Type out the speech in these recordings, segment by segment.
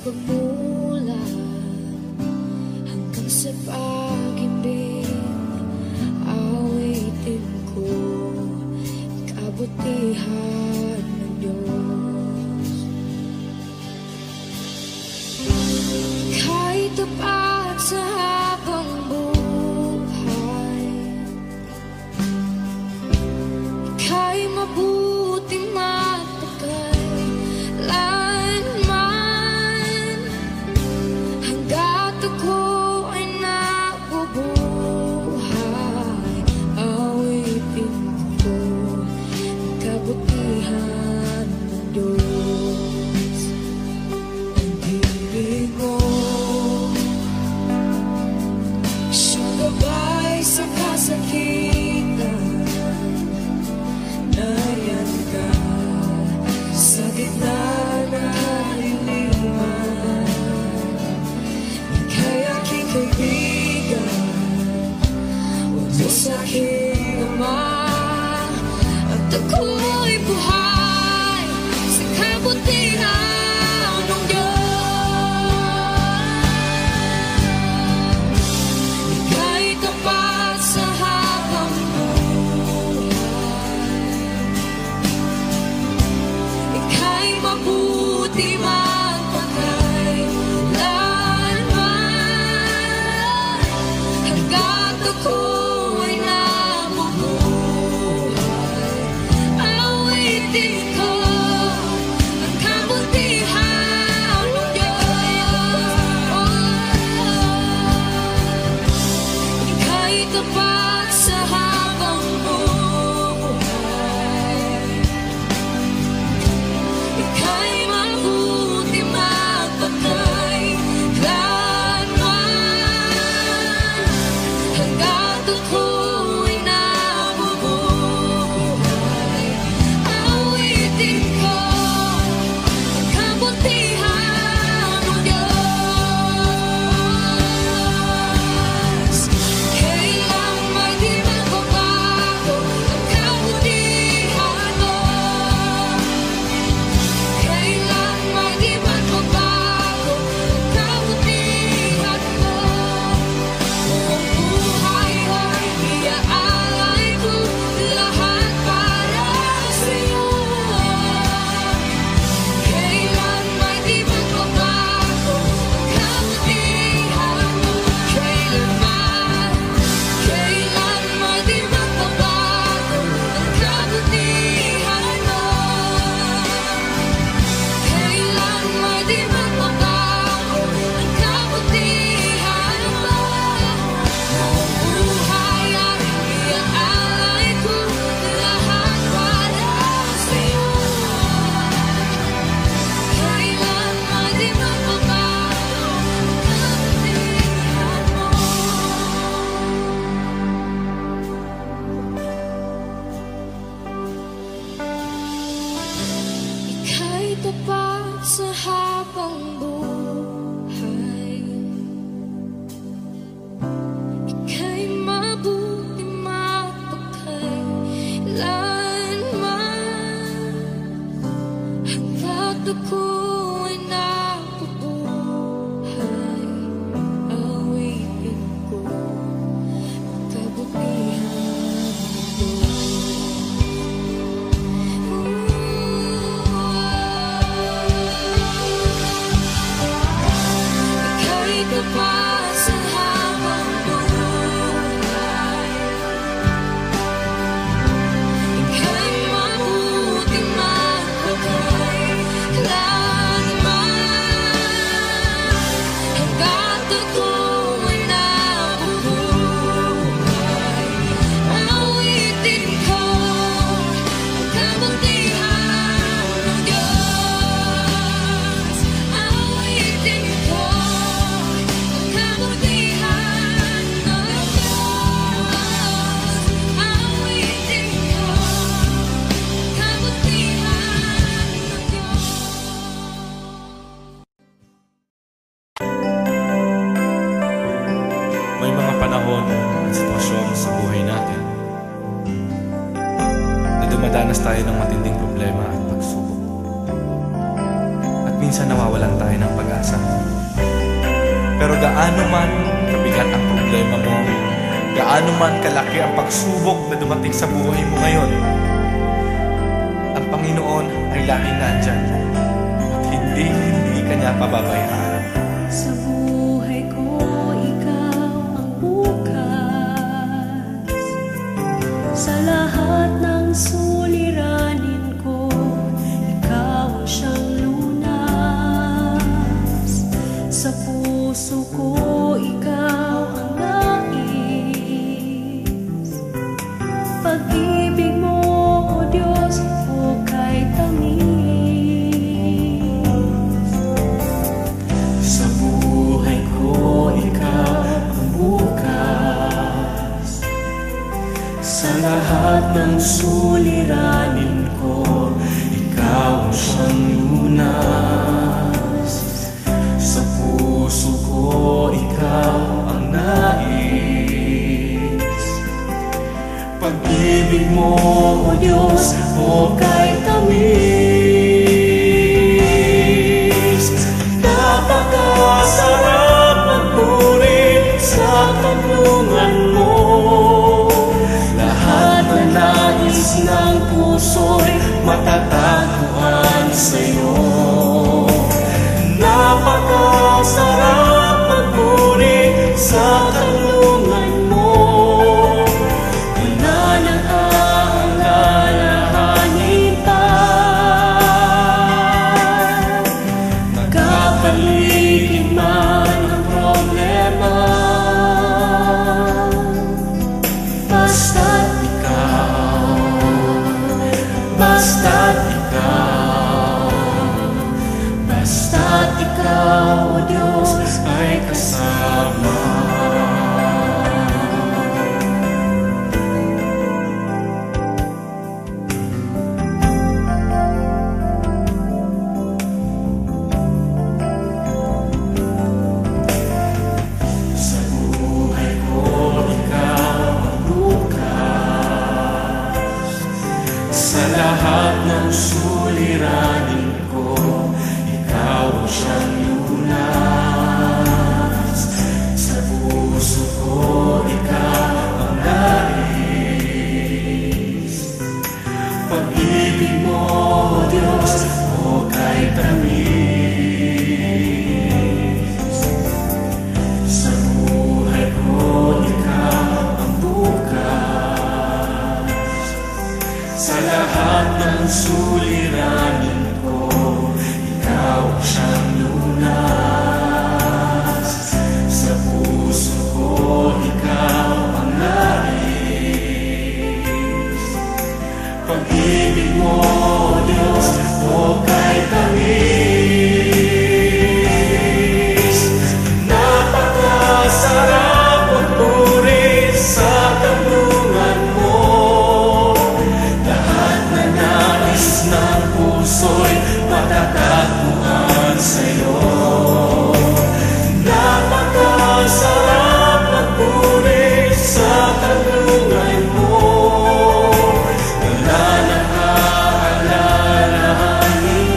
pagmula hanggang sa pag-ibig, awitin ko kabutihan ng Diyos. Ika'y tapat sa habang buhay, ika'y mabuting matagal lanman, hanggat ako ay nabubuhay, awitin ko ang kabutihan ng Diyos. Ang ibig mo, siyang gabay sa kasakitan, nariyan ka sa gitna ng kaliliman. Ika'y aking kaibigan, Diyos aking Ama, at ako'y buhay sa kabutihan ng Diyos. Ika'y tapat sa habang buhay, ika'y mabuti magpakailanman, hanggat ako'y nabubuhay, awitin ko ang kabutihan ng Diyos. Ika'y tapat sa habang buhay, ika'y mabuti magpakailanman, hanggat ako'y nabubuhay, awitin ko ang kabutihan ng Diyos. Kailan may di magbabago ang kabutihan mo, kailan may di magbabago ang kabutihan mo. Buong buhay ay iaalay ko lahat para sa'yo. Kailan may di magbabago ang kabutihan mo, kailan may di magbabago ang kabutihan mo, kailan may di magbabago ang kabutihan mo. Buong buhay ay iaalay ko lahat para sa'yo. Kailan may di magbabago ang kabutihan mo. Ika'y tapat sa habang buhay, ika'y mabuti magpakailanman, hanggat ako'y nabubuhay, awitin ko ang kabutihan ng Diyos. Ika'y tapat sa habang buhay, ika'y mabuti magpakailanman, hanggat ako'y nabubuhay, awitin ko ang kabutihan ng Diyos. Awitin ko ang kabutihan ng Diyos. Awitin ko ang kabutihan ng Diyos. May mga panahon at sitwasyon sa buhay natin na dumadanas tayo ng matinding problema at pagsubok. At minsan nawawalan tayo ng pag-asa. Pero gaano man kabigat ang problema mo, gaano man kalaki ang pagsubok na dumating sa buhay mo ngayon, ang Panginoon ay laging nandyan at hindi ka niya pababayaan. Sa buhay ko, ikaw ang bukas. Sa lahat ng suliranin ko, ikaw ang siyang lunas. Sa puso ko, ikaw ang nais. Pag-ibig mo, O Diyos, hukay tamis. Sa buhay ko, ikaw ang bukas. Sa lahat ng suliranin ko, ikaw ang siyang lunas. Sa puso ko, ikaw ang nais. Pag-ibig mo, O Diyos, hukay tamis. Napakasarap magpuri sa tanungan mo. Lahat na nais ng puso'y matatagpuan sa'yo. Napakasarap magpuri sa tanungan mo. Wala nang aalalahanin pa. Nagkapaligid man ang problema, basta't ikaw, basta't ikaw, basta't ikaw, O Diyos, ay kasama. Sa buhay ko, ikaw ang bukas. Sa lahat ng suliranin ko, ikaw ang siyang lunas. Sa puso ko, ikaw ang nais. Pag-ibig mo, O Diyos, hukay tamis. Sa buhay ko, ikaw ang bukas. Sa lahat ng suliranin ko, ikaw ang siyang lunas. Sa puso ko, ikaw ang nais. Pag-ibig mo, O Diyos, hukay tamis. Napakasarap magpuri sa tanungan mo. Lahat na nais ng puso'y matatagpuan sa'yo. Napakasarap magpuri sa tanungan mo. Wala nang aalalahanin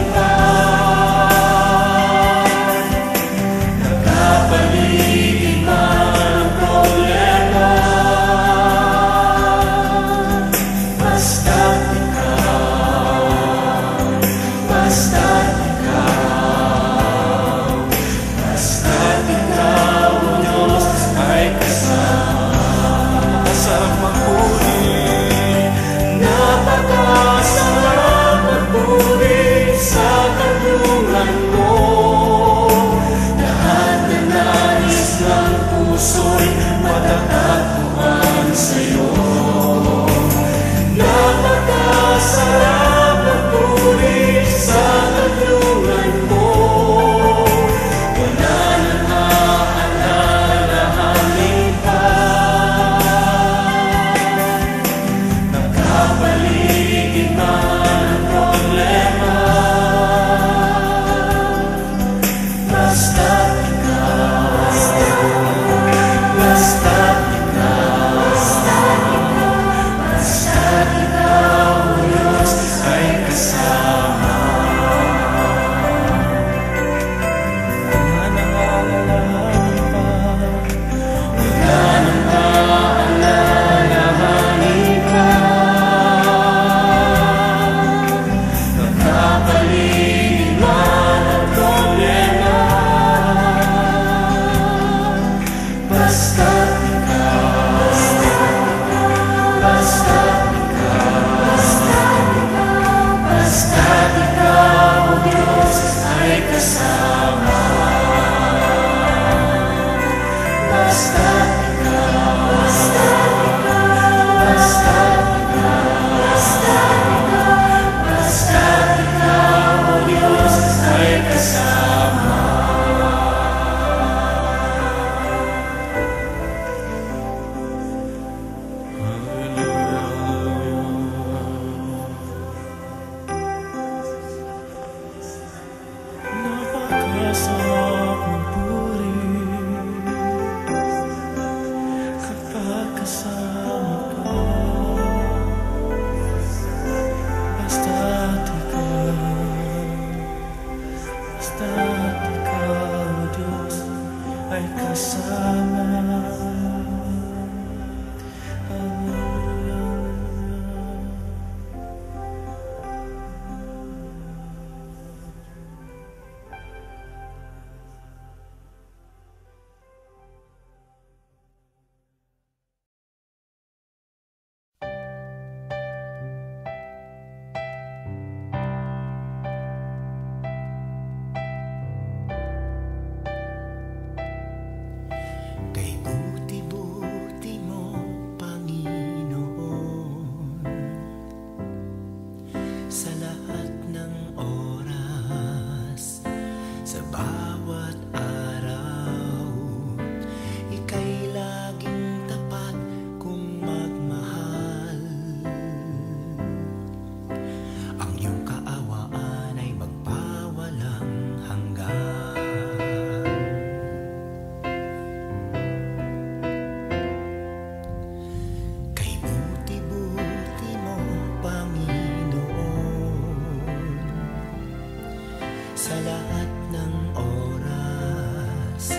lahat ng oras,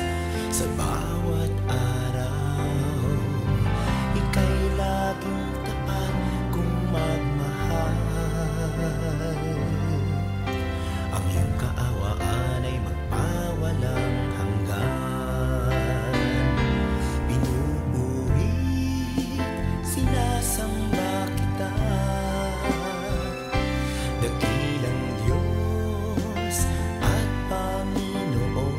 sa bawat araw, ika'y laging tapat kong magmahal. Ang iyong kaawaan ay magpawalang hanggan. Pinupuri, sinasamba kita, dakilang Diyos at Panginoon.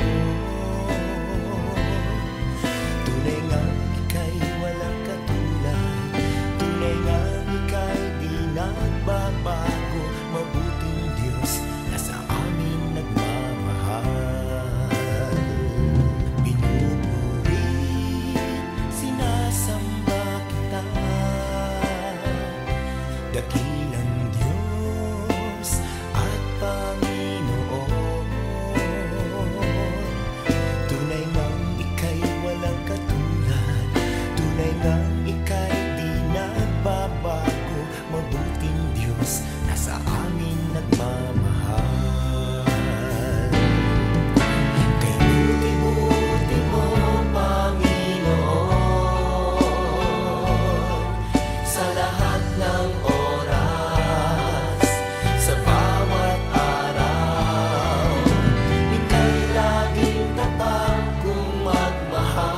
Tunay ngang ika'y walang katulad, tunay ngang ika'y di nagbabago. Mabuting Diyos na sa amin nagmamahal. Pinupuri, sinasamba kita, dakilang Diyos at Panginoon. Tunay ngang ika'y walang katulad, tunay ngang ika'y di nagbabago. Mabuting Diyos na sa amin nagmamahal. Kay buti-buti mo, Panginoon, sa lahat ng oras, sa bawat araw, ika'y laging tapat kong magmahal.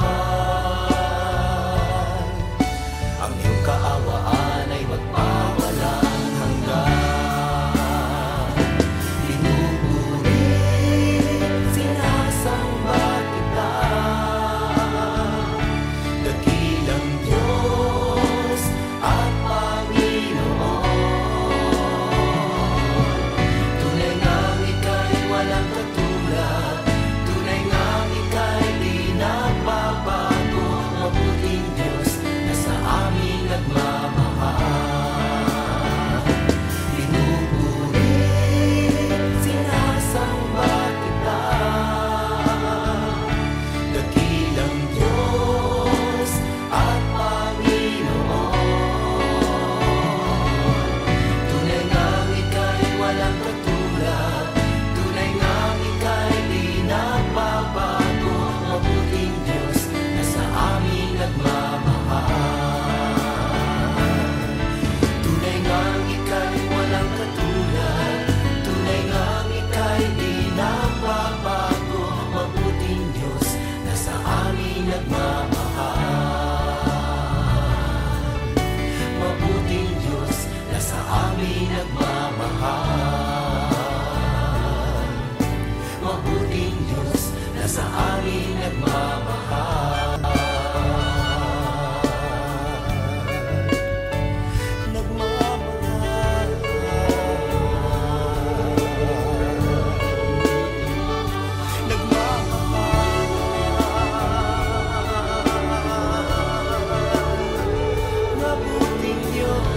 Ang iyong kaawaan ay magpawalang hanggan. Pinupuri, sinasamba kita, dakilang Diyos at Panginoon. Tunay ngang ika'y walang katulad, tunay ngang ika'y di nagbabago. Mabuting Diyos na sa amin nagmamahal. Pinupuri, sinasamba kita, dakilang Diyos at Panginoon. Tunay ngang ika'y walang katulad, tunay ngang ika'y di nagbabago. Mabuting Diyos na sa amin nagmamahal. Tunay ngang ika'y walang katulad, tunay ngang ika'y di nagbabago. Mabuting Diyos na sa amin nagmamahal. Mabuting Diyos na sa amin nagmamahal. Mabuting Diyos na sa amin nagmamahal. Nagmamahal. Nagmamahal. Mabuting Diyos.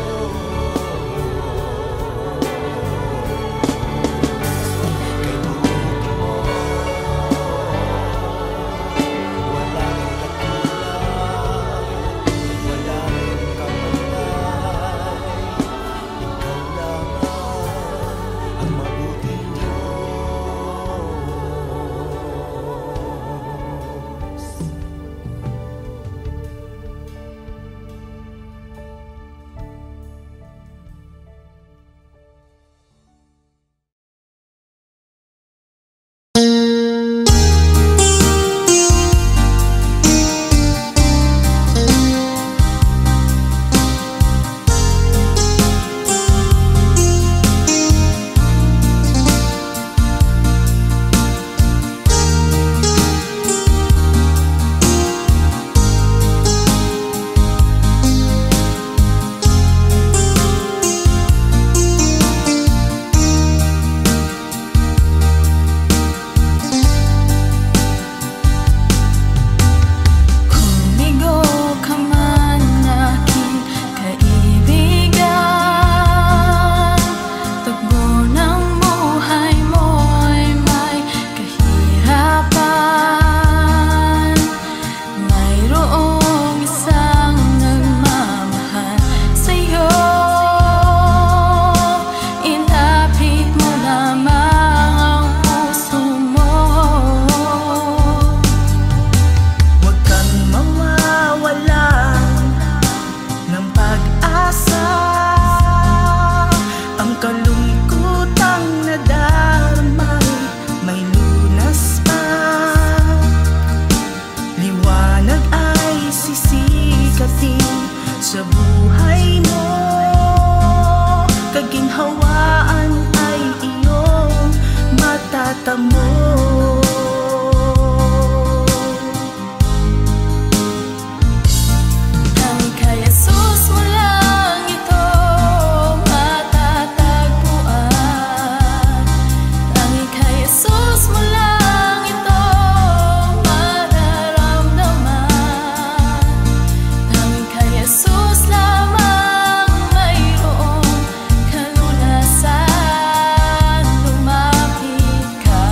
mata mo. Tanging kay Jesus mo lang ito matatagpuan. Tanging kay Jesus mo lang ito mararamdaman. Tanging kay Jesus lamang mayroong kalunasan. Lumapit ka.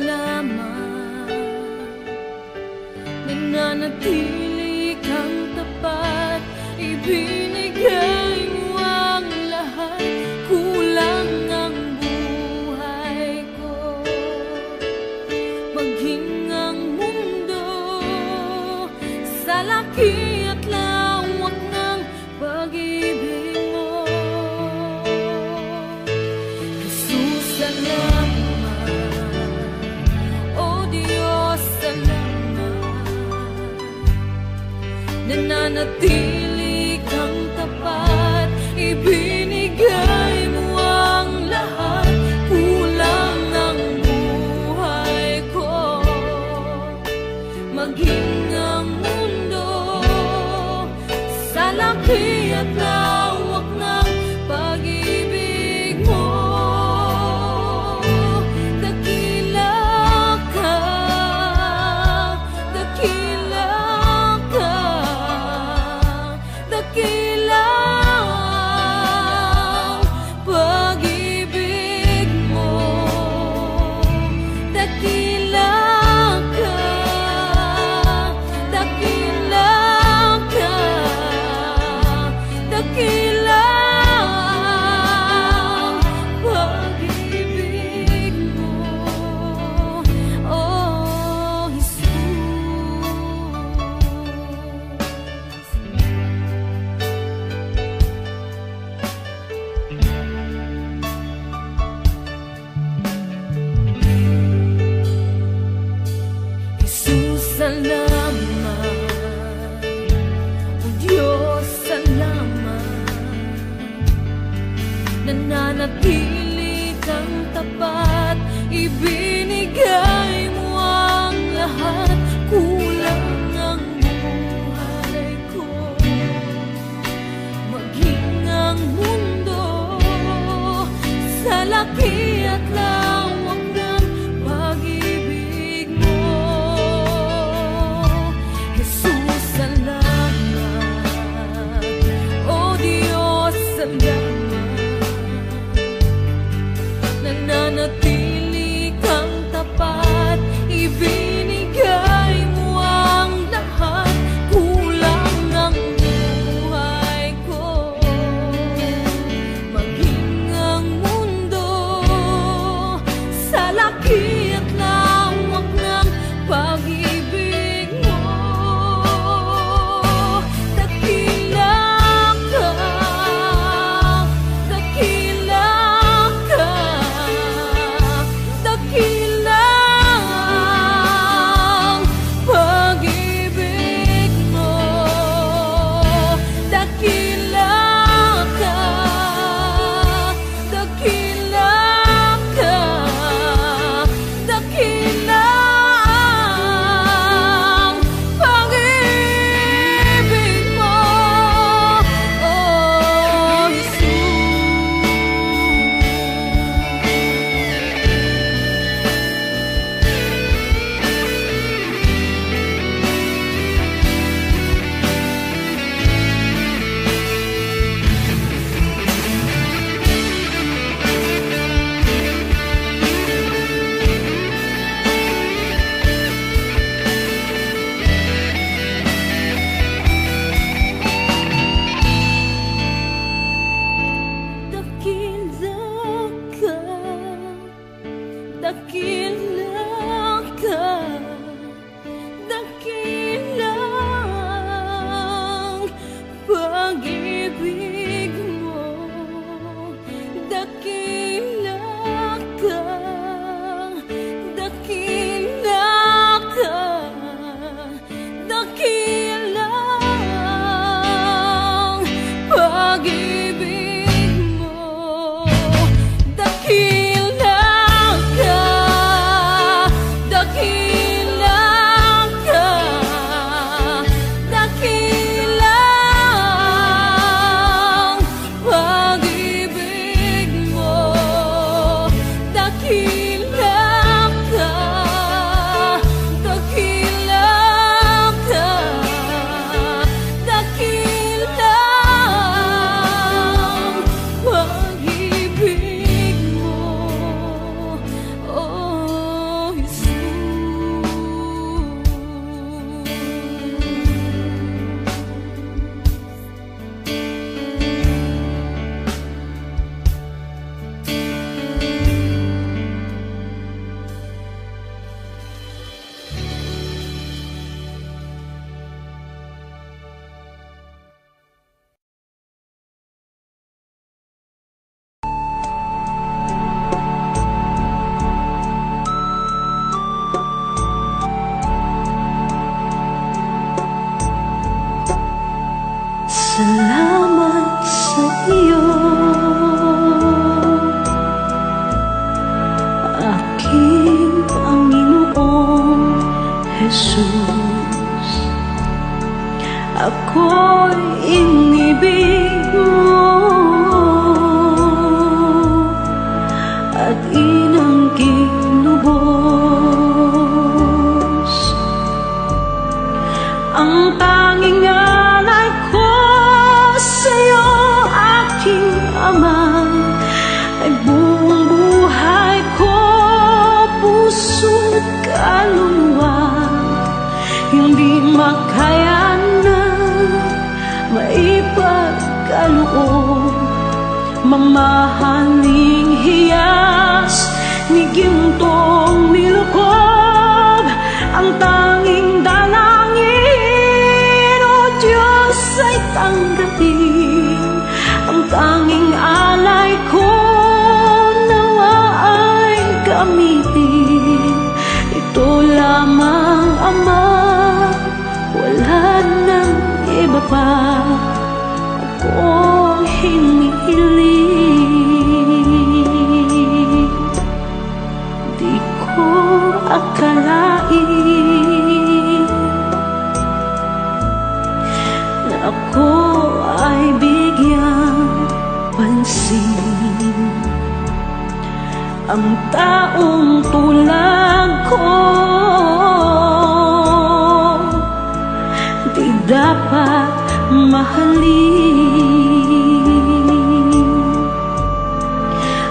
salamat. Nananatili kang tapat, ibinigay mo ang lahat. Kulang ang buhay ko, maging ang mundo sa laki at lawak ng pag-ibig mo. Jesus, salamat. O Diyos, salamat. Nananatili kang tapat, ibinigay mo ang lahat. Kulang ang buhay ko, maging ang mundo sa laki at lawak ng pag-ibig mo. Dakila ka, dakila ka, dakila ang pag-ibig mo. Dakila ka, dakila ka, dakila ang pag-ibig mo. Oh, Jesus. Jesus, salamat. O Diyos, salamat. Nananatili kang tapat, ibinigay mo ang lahat. Kulang ang buhay ko, maging ang mundo sa laki at lawak ng pag-ibig mo. Jesus, salamat. O Diyos, salamat. ako'y inibig mo at inang kinubos. Ang tanging alay ko sa'yo, aking ama, ay buong buhay ko, puso't kaluluwa. Hindi makaya na maipagkaloob, mamahaling hiyas ni gintong nilukob. Ang tanging dalangin, o Diyos, ay tanggapin. Ang tanging alay ko nawa ay gamitin. Ito lamang, Ama, wala nang iba pa akong hinihiling. Di ko akalain na ako ay bigyang pansin. Ang taong tulad ko di dapat mahalin.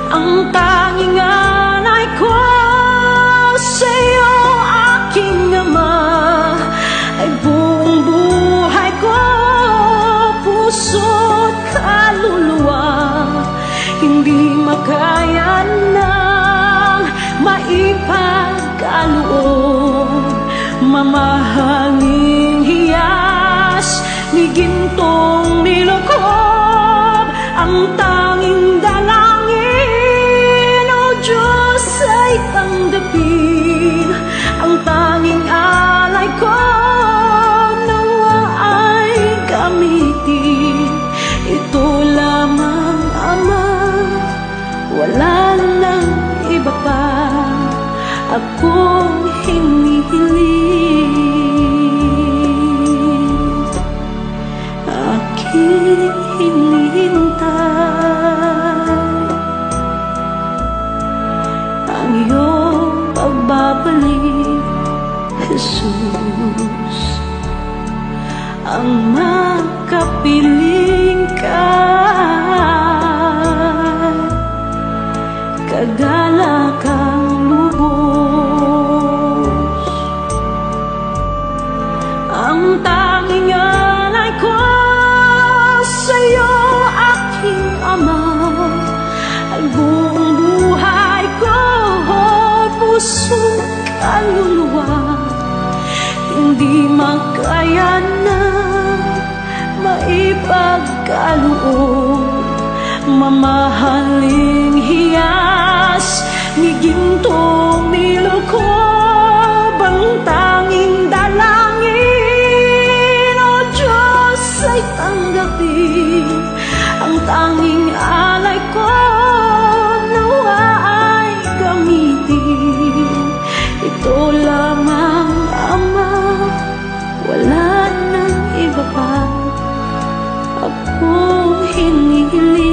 Ang tanging alay ko sa'yo, aking ama, ay buong buhay ko, puso't kaluluwa. Hindi makaya nang maipagkaloob, mamahaling hiyas ni gintong nilukob. Ang tanging dalangin, o Diyos, ay tanggapin. Ang tanging alay ko nawa ay gamitin. Ito lamang, Ama, wala nang iba pa akong hinihiling. Aking hinihintay ang iyong pagbabalik, Jesus. Ang makapiling ka, kagalakang lubos. Ang tanging alay ko sa'yo, aking Ama, ay buong buhay ko, puso't kaluluwa. Hindi makaya na maipagkaloob, mamahaling hiyas ni gintong nilukob. Ang tanging dalangin, o Diyos, ay tanggapin. Ang tanging alay ko nawa ay gamitin. Ito lamang, Ama, wala nang iba pa akong hinihiling.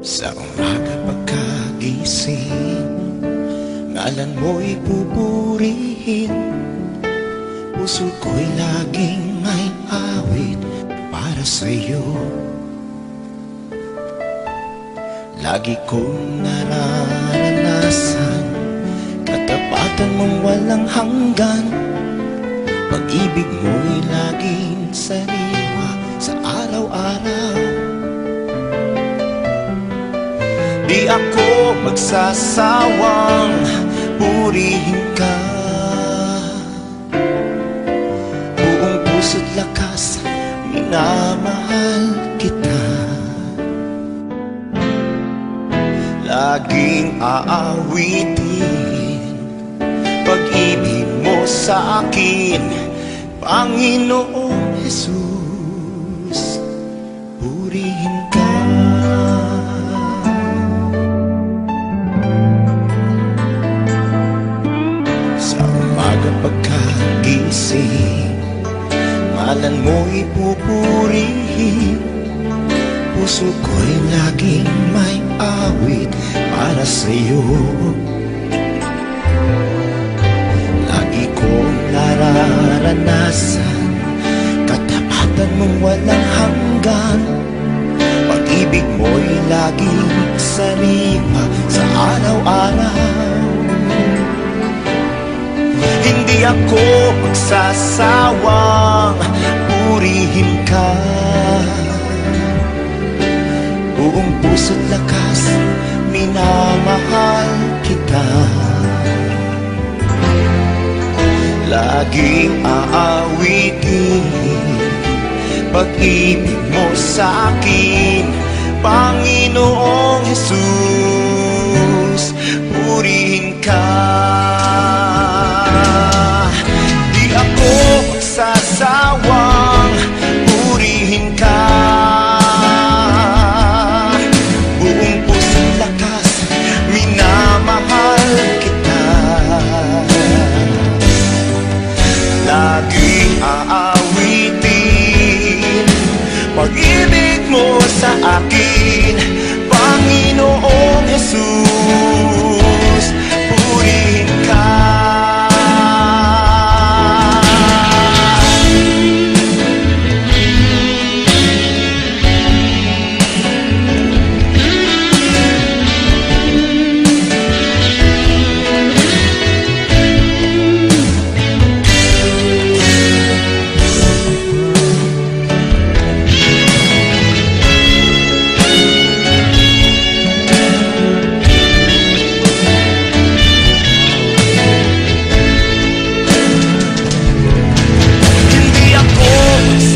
Sa umaga pagkagising, ngalan mo'y pupurihin. Puso ko'y laging may awit para sa'yo. Lagi kong nararanasan katapatan mong walang hanggan. Pag-ibig mo'y laging sariwa sa araw-araw. Di ako magsasawang purihin ka. Buong puso't lakas, minamahal kita. Laging aawitin pag-ibig mo sa akin, Panginoong Jesus, purihin ka. Sa umaga pagkagising, ngalan mo'y pupurihin. Puso ko'y laging may awit para sa'yo. Lagi kong nararanasan katapatan mong walang hanggan. Pag-ibig mo'y laging sariwa sa araw-araw. Hindi ako magsasawang purihin ka. Buong puso't lakas, minamahal kita. Laging aawitin pag-ibig mo sa akin, Panginoong Jesus, purihin ka. Di ako magsasawang purihin ka. Laging aawitin pag-ibig mo sa akin, Panginoong Jesus, purihin ka.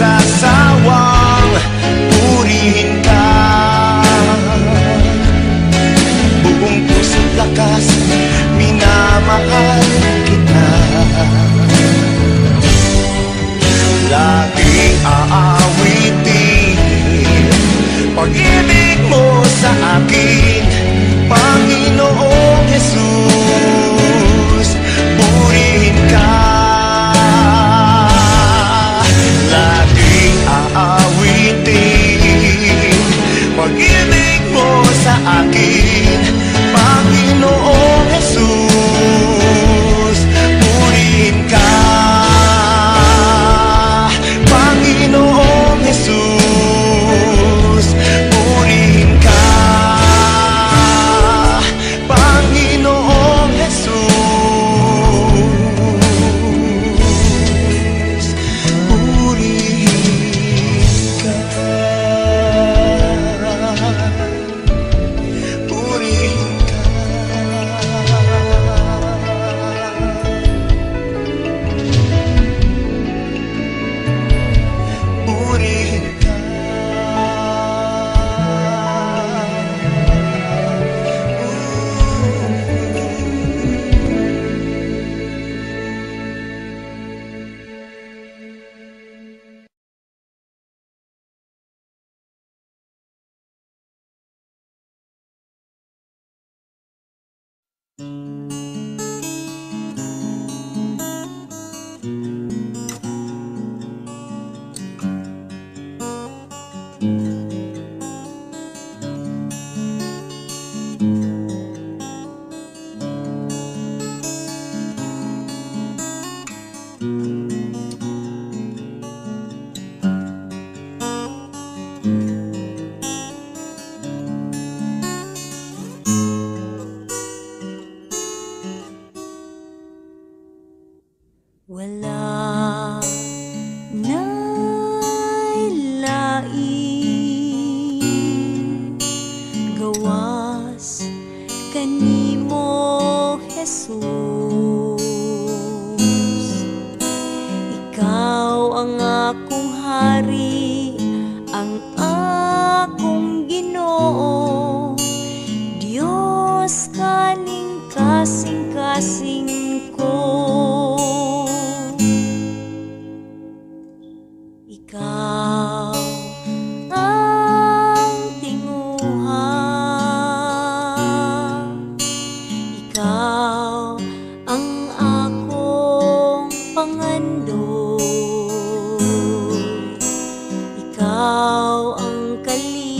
Sasawang purihin ka. Buong puso't lakas, minamahal kita. Laging aawitin pag-ibig mo sa akin, Panginoong Jesus, purihin ka. Aawitin pag-ibig mo sa akin, Panginoong Jesus, purihin ka. Panginoong Jesus, purihin ka. Panginoong Jesus, purihin ka.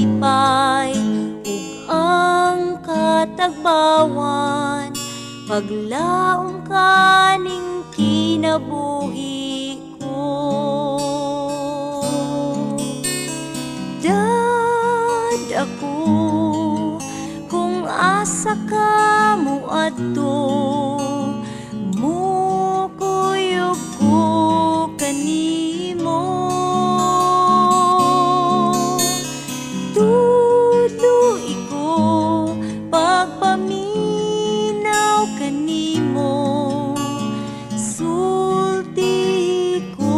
kalipay ug ang katagbawan, paglaom kaning kinabuhi ko. Dad ako kung asa ka mo adto, mukuyog ko kanimo. Tuloy ko pagpaminaw kanimo, sulti ko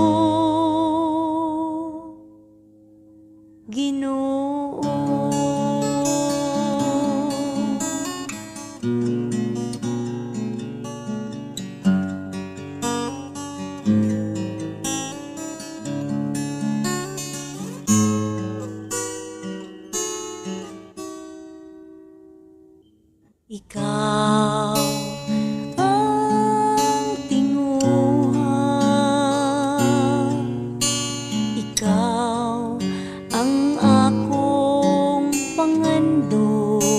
Ginoo. Ikaw ang tinguhan, ikaw ang akong pangandon,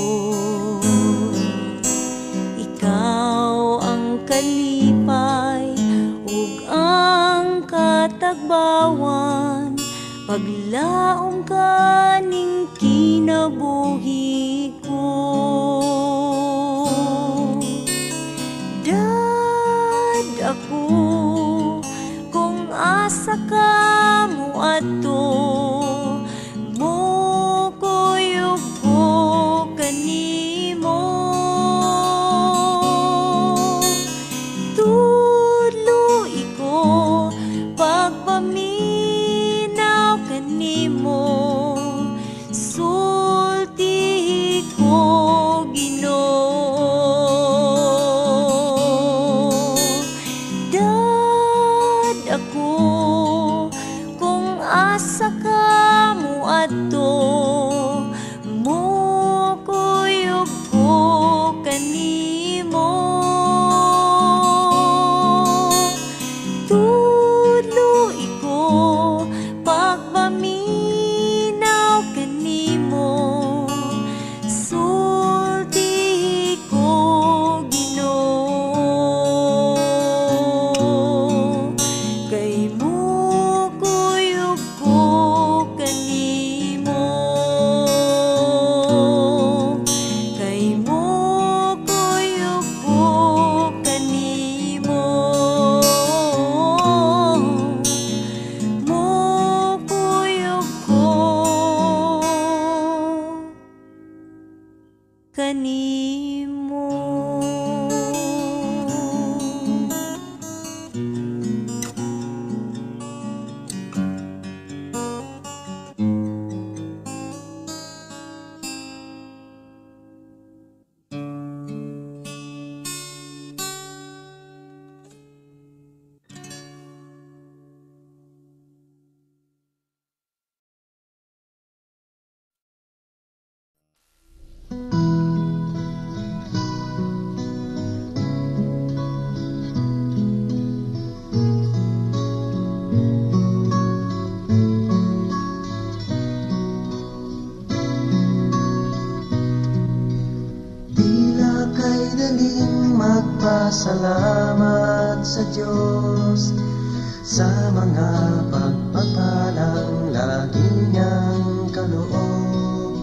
ikaw ang kalipay ug ang katagbawan, paglaom kaning kinabuhi ko. Dad ako kung asa ka mo adto, mukuyog ko kanimo. Tuloy ko pagpaminaw kanimo, sulti ko Ginoo. Dad ako kung asa ka mo adto, mukuyog ko kanimo. Tuloy ko pagpaminaw kanimo, sulti ko Ginoo. Kay mukuyog ko kanimo, kay mukuyog ko kanimo, mukuyog ko kanimo. Tila kay daling magpasalamat sa Diyos sa mga pagpapalang lagi niyang kaloob.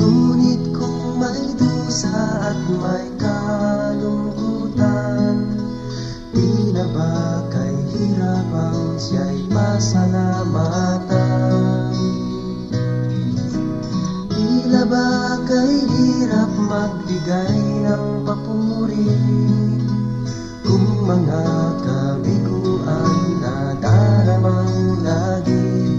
Ngunit kung may dusa at may kalungkutan, di na ba kay hirap ang siya'y pasalamatan? Tila ba kay hirap magbigay ng papuri kung mga kabiguan na daramang lagi?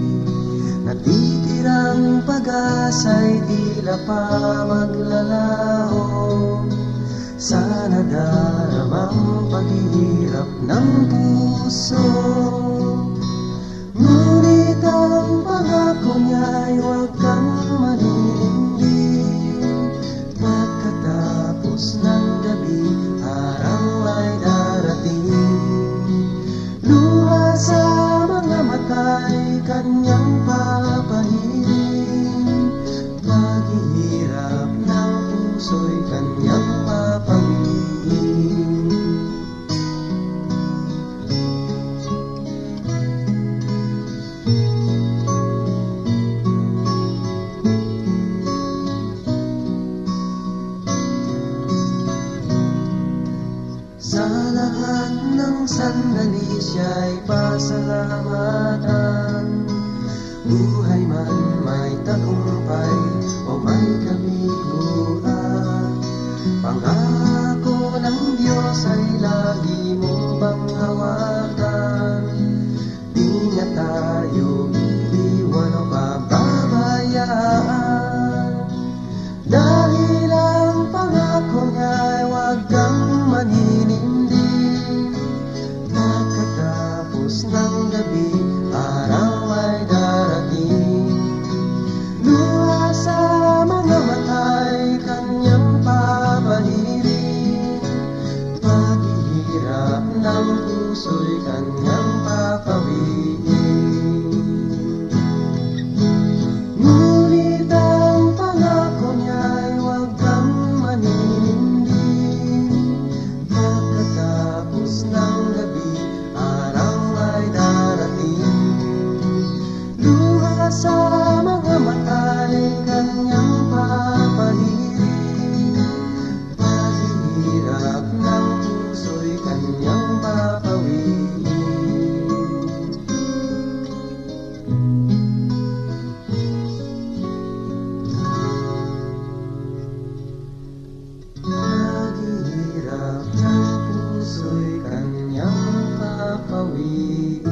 Natitirang pag-asa'y tila pa maglalaho sa nadaramang paghihirap ng puso. Ngunit ang pangako niya'y huwag kang maninindig. Pagkatapos ng gabi, araw ay darating. Luha sa mga mata'y kanyang papahirin. siya'y pasalamatan. Buhay man may tagumpay o may kabiguan, pangako ng Diyos ay lagi mong panghawakan. Di niya tayo iiwan o pababayaan, dahil ang pangako niya ay huwag kang maninindig. Pagkatapos ng gabi, araw ay darating. Luha sa mga mata'y kanyang papahirin. Paghihirap ng puso'y kanyang papawiin. Ngunit ang pangako niya'y huwag kang maninindig. Pagkatapos ng gabi, araw ay darating. Luha sa mga mata'y kanyang papahirin. Paghihirap ng puso'y kanyang papawiin. Paghihirap ng puso'y kanyang papawiin.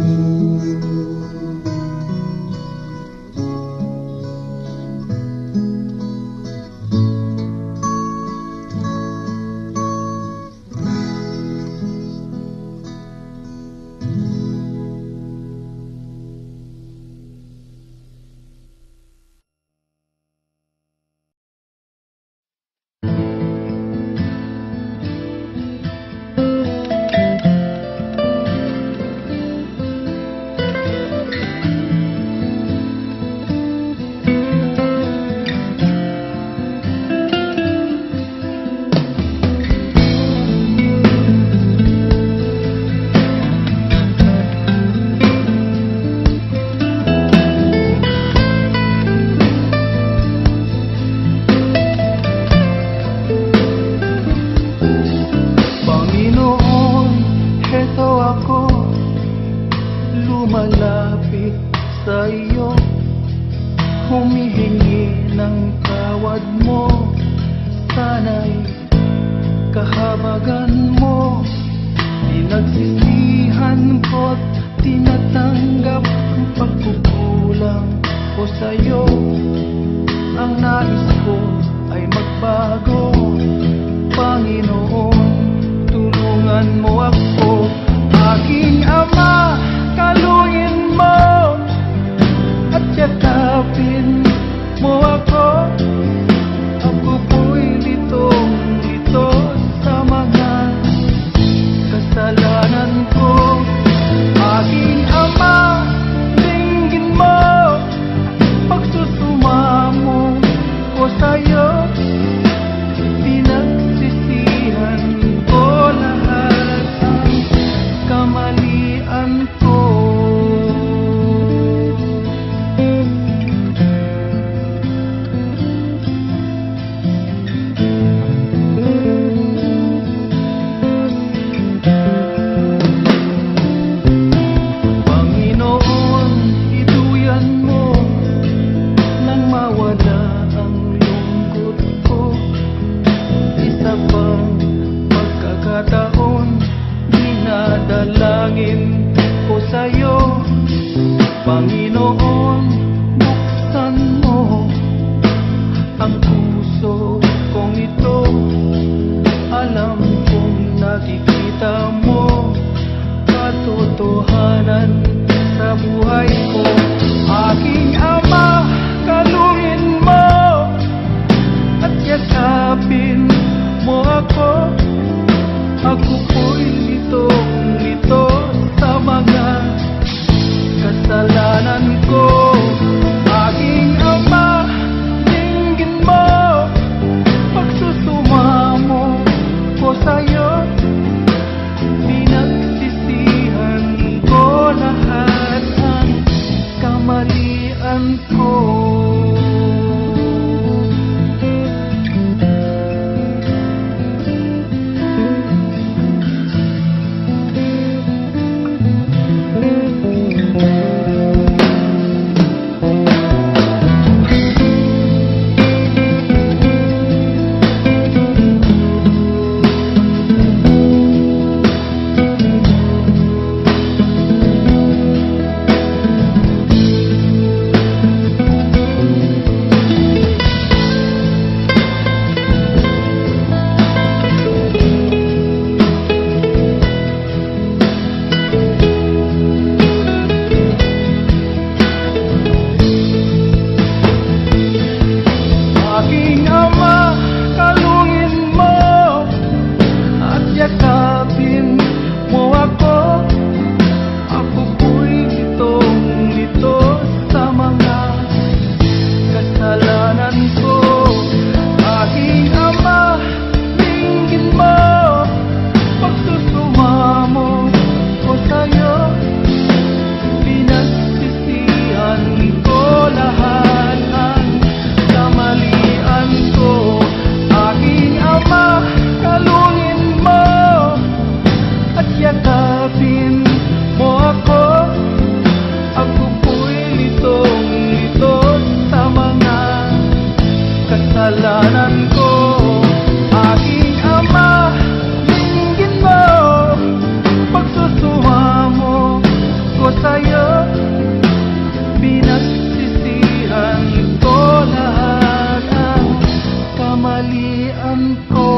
Panginoon, heto ako, lumalapit sa iyo, humihingi ng tawad mo. Sana'y kahabagan mo. Pinagsisihan ko't tinatanggap ang pagkukulang ko sa'yo. Ang nais ko ay magbago. Panginoon, tulungan mo ako. Aking Ama, kaluin mo at yakapin mo ako. Ako po'y litong-lito sa mga kasalanan ko. Aking Ama, dinggin mo pagsusumamo ko sa'yo. Pinagsisihan ko lahat ang kamalian ko. Panginoon, iduyan mo nang mawala ang lungkot ko. Isa pang pagkakataon, dinadalangin ko sa'yo. Panginoon, buksan mo ang puso kong ito. Alam kong nakikita mo katotohanan sa buhay ko. Aking Ama, kaluin mo at yakapin mo ako. Ako po'y litong-lito sa mga kasalanan ko. Aking Ama, dinggin mo pagsusumamo ko sa'yo. Pinagsisihan ko lahat ang kamalian ko. kasalanan ko. Aking Ama, dinggin mo pagsusumamo ko sa'yo. Pinagsisihan ko lahat ang kamalian ko.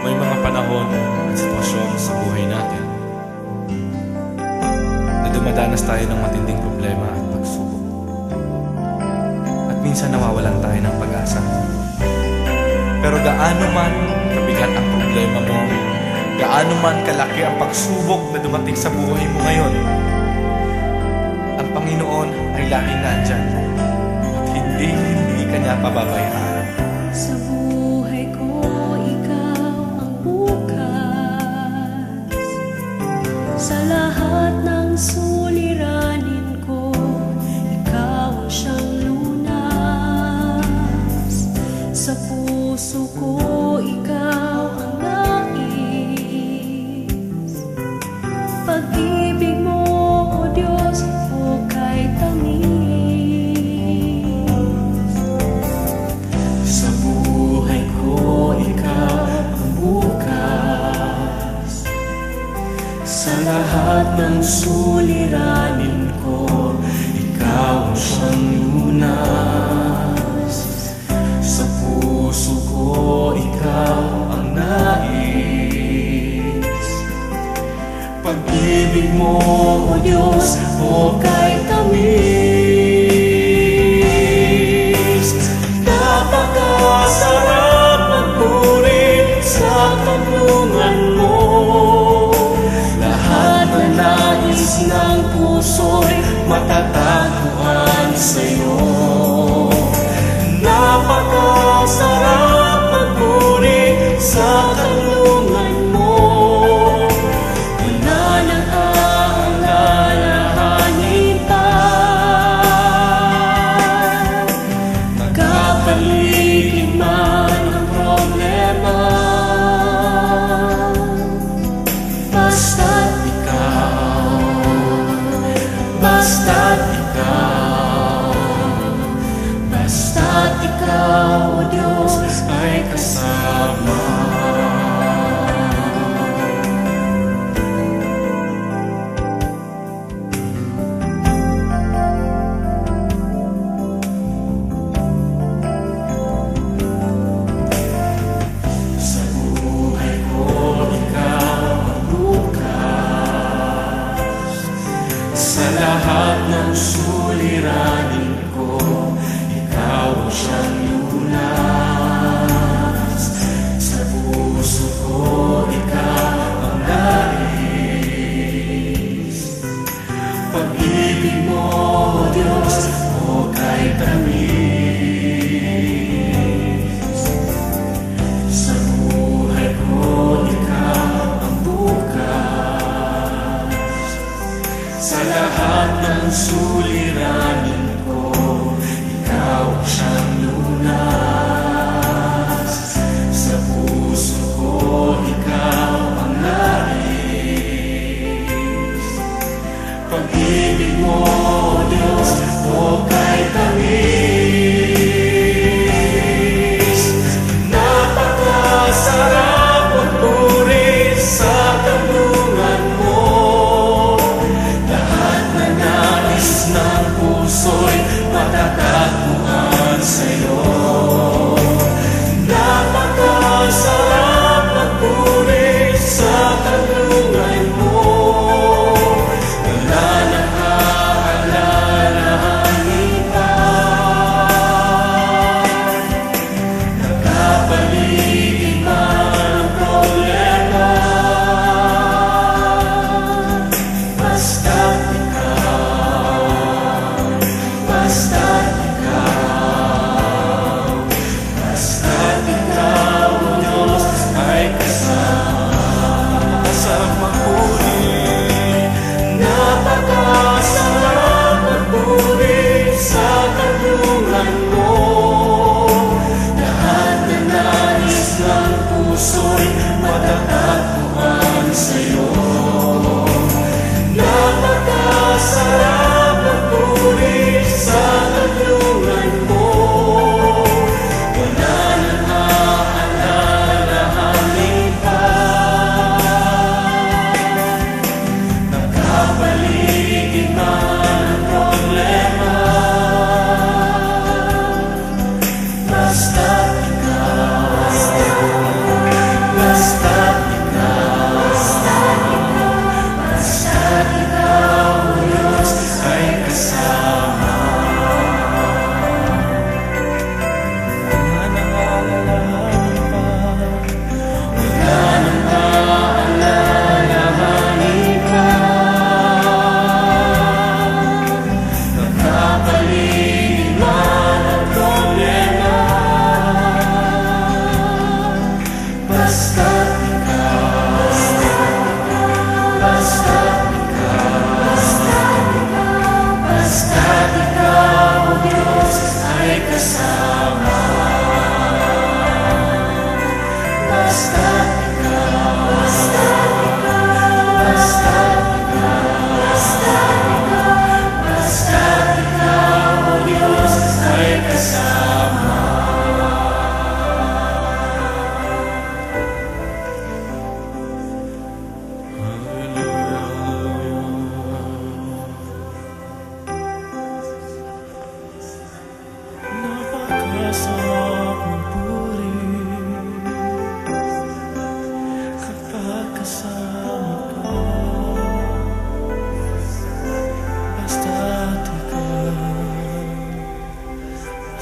May mga panahon at sitwasyon sa buhay natin na dumadanas tayo ng matinding problema at pagsubok. At minsan nawawalan tayo ng pag-asa. Pero gaano man kabigat ang problema mo, gaano man kalaki ang pagsubok na dumating sa buhay mo ngayon, ang Panginoon ay laging nandyan at hindi ka niya pababayaan. Sa buhay ko, ikaw ang bukas. Sa lahat ng suliranin ko, ikaw ang siyang lunas. Sa puso ko, ikaw ang nais. Pag-ibig mo, O Diyos, o kay tamis. Sa buhay ko, ikaw ang bukas. Sa lahat ng suliranin ko, ikaw ang siyang lunas. Sa puso ko, ikaw ang nais. Pag-ibig mo, O Diyos, o kay tamis. Napakasarap magpuri sa tanungan mo. Lahat na nais ng puso'y matatagpuan sa'yo. Napakasarap magpuri sa tanungan mo. Wala nang aalalahanin pa. Nagkapaligid man ang problema, basta't ikaw, basta't ikaw, basta't ikaw, O Diyos, ay kasama. Sa buhay ko, ikaw ang bukas. Sa lahat ng suliranin ko, ikaw ang siyang lunas. Sa puso ko, ikaw ang nais. Pag-ibig mo, O Diyos, o kay tamis. Sa buhay ko, ikaw ang bukas. Sa lahat ng suliranin ko, ikaw ang siyang lunas. Sa puso ko, ikaw ang nais. Pag-ibig mo, O Diyos, o kay tamis. Napakasarap magpuri sa tanungan mo. Lahat na nais ng puso'y matatagpuan sa'yo.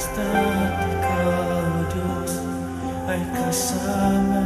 Basta't ikaw, Diyos, ay kasama.